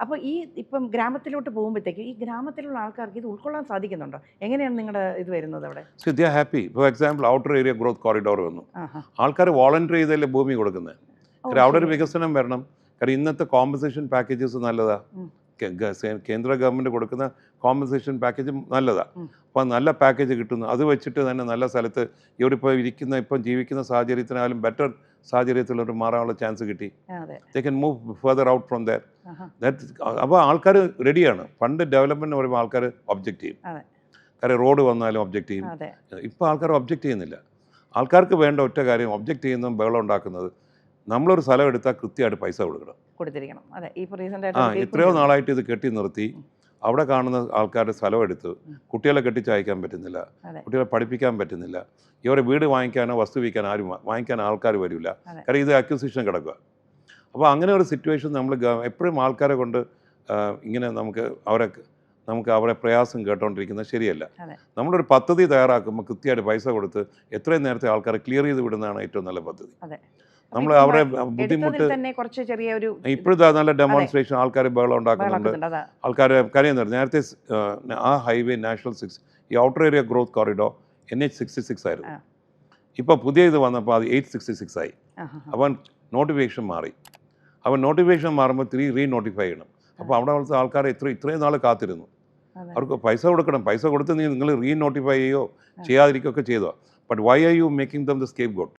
അപ്പോൾ ഇപ്പം ഗ്രാമത്തിലോട്ട് പോകുമ്പോഴത്തേക്ക് ഈ ഗ്രാമത്തിലുള്ള ആൾക്കാർക്ക് ഇത് ഉൾക്കൊള്ളാൻ സാധിക്കുന്നുണ്ടോ? എങ്ങനെയാണ് നിങ്ങളുടെ ഇത് വരുന്നത് അവിടെ? So they are happy. For example outer area growth corridor വന്നു. ആഹാ. ആൾക്കാർ വോളണ്ടറി ചെയ്തല്ലേ ഭൂമി കൊടുക്കുന്നത്. ഓ, കാര്യം അവിടെ ഒരു ശരി. വികസനം വരണം. കാര്യം ഇന്നത്തെ കോമ്പൻസേഷൻ പാക്കേജസ് നല്ലതാ. ഉം. കേന്ദ്ര ഗവൺമെൻറ് കൊടുക്കുന്ന കോമ്പൻസേഷൻ പാക്കേജ് നല്ലതാണ്. ഉം. അപ്പോൾ നല്ല പാക്കേജ് കിട്ടുന്നു. അത് വെച്ചിട്ട് തന്നെ നല്ല സ്ഥലത്ത് ഇവരിപ്പോൾ ഇപ്പം ജീവിക്കുന്ന സാഹചര്യത്തിനാലും ബെറ്റർ സാഹചര്യത്തിലോട്ട് മാറാനുള്ള ചാൻസ് കിട്ടി. അതെ. They can move further out from there. ആഹാ. അപ്പോൾ ആൾക്കാർ റെഡിയാണ്. പണ്ട് ഡെവലപ്മെൻറ്റ് പറയുമ്പോൾ ആൾക്കാർ ഒബ്ജക്റ്റ് ചെയ്യും. അതെ. കാര്യം റോഡ് വന്നാലും ഒബ്ജക്റ്റ് ചെയ്യും. അതെ. ഇപ്പോൾ ആൾക്കാർ ഒബ്ജക്റ്റ് ചെയ്യുന്നില്ല. ആൾക്കാർക്ക് വേണ്ട ഒറ്റ കാര്യം ഒബ്ജക്റ്റ് ചെയ്യുന്നതും ബഹളം ഉണ്ടാക്കുന്നത് നമ്മളൊരു സ്ഥലം എടുത്താൽ കൃത്യമായിട്ട് പൈസ കൊടുക്കണം. കൊടുത്തിരിക്കണം. അതെ. ഇപ്പോൾ എത്രയോ നാളായിട്ട് ഇത് കെട്ടി നിർത്തി അവിടെ കാണുന്ന ആൾക്കാരുടെ സ്ഥലം എടുത്ത് കുട്ടികളെ കെട്ടിച്ചയക്കാൻ പറ്റുന്നില്ല, അതെ. കുട്ടികളെ പഠിപ്പിക്കാൻ പറ്റുന്നില്ല, ഇവരെ വീട് വാങ്ങിക്കാനോ വസ്തു വിൽക്കാൻ വാങ്ങിക്കാൻ ആൾക്കാർ വരില്ല. അതെ. കാര്യം ഇത് അക്വിസിഷൻ കിടക്കുക. അപ്പോൾ അങ്ങനെ ഒരു സിറ്റുവേഷൻ നമ്മൾ എപ്പോഴും ആൾക്കാരെ കൊണ്ട് ഇങ്ങനെ നമുക്ക് അവരെ പ്രയാസം കേട്ടോണ്ടിരിക്കുന്നത് ശരിയല്ല. അതെ. നമ്മളൊരു പദ്ധതി തയ്യാറാക്കുമ്പോൾ കൃത്യമായിട്ട് പൈസ കൊടുത്ത് എത്രയും നേരത്തെ ആൾക്കാരെ ക്ലിയർ ചെയ്ത് വിടുന്നതാണ് ഏറ്റവും നല്ല പദ്ധതി. അതെ. നമ്മൾ അവരെ ബുദ്ധിമുട്ട് തന്നെ കുറച്ച് ചെറിയൊരു ഇപ്പോഴത്തെ നല്ല ഡെമോൺസ്ട്രേഷൻ ആൾക്കാർ ബഹളം ഉണ്ടാക്കുന്നുണ്ട്. അതാ. ആൾക്കാർ കാര്യം നേരത്തെ ആ ഹൈവേ നാഷണൽ 6 ഈ outer area growth corridor NH66 ആയിരുന്നു. ഇപ്പോൾ പുതിയ ഇത് വന്നപ്പോൾ അത് 866 ആയി. അവൻ നോട്ടിഫിക്കേഷൻ മാറി. അവൻ നോട്ടിഫിക്കേഷൻ മാറുമ്പോൾ റീനോട്ടിഫൈ ചെയ്യണം. അപ്പോൾ അവിടെ ഉള്ള ആൾക്കാരെ ഇത്രയും നാൾ കാത്തിരുന്നു. അവർക്ക് പൈസ കൊടുക്കണം. പൈസ കൊടുത്ത് നിങ്ങൾ റീനോട്ടിഫൈ ചെയ്യുകയോ ചെയ്യാതിരിക്കുകയൊക്കെ ചെയ്തോ. But why are you making them the scape got?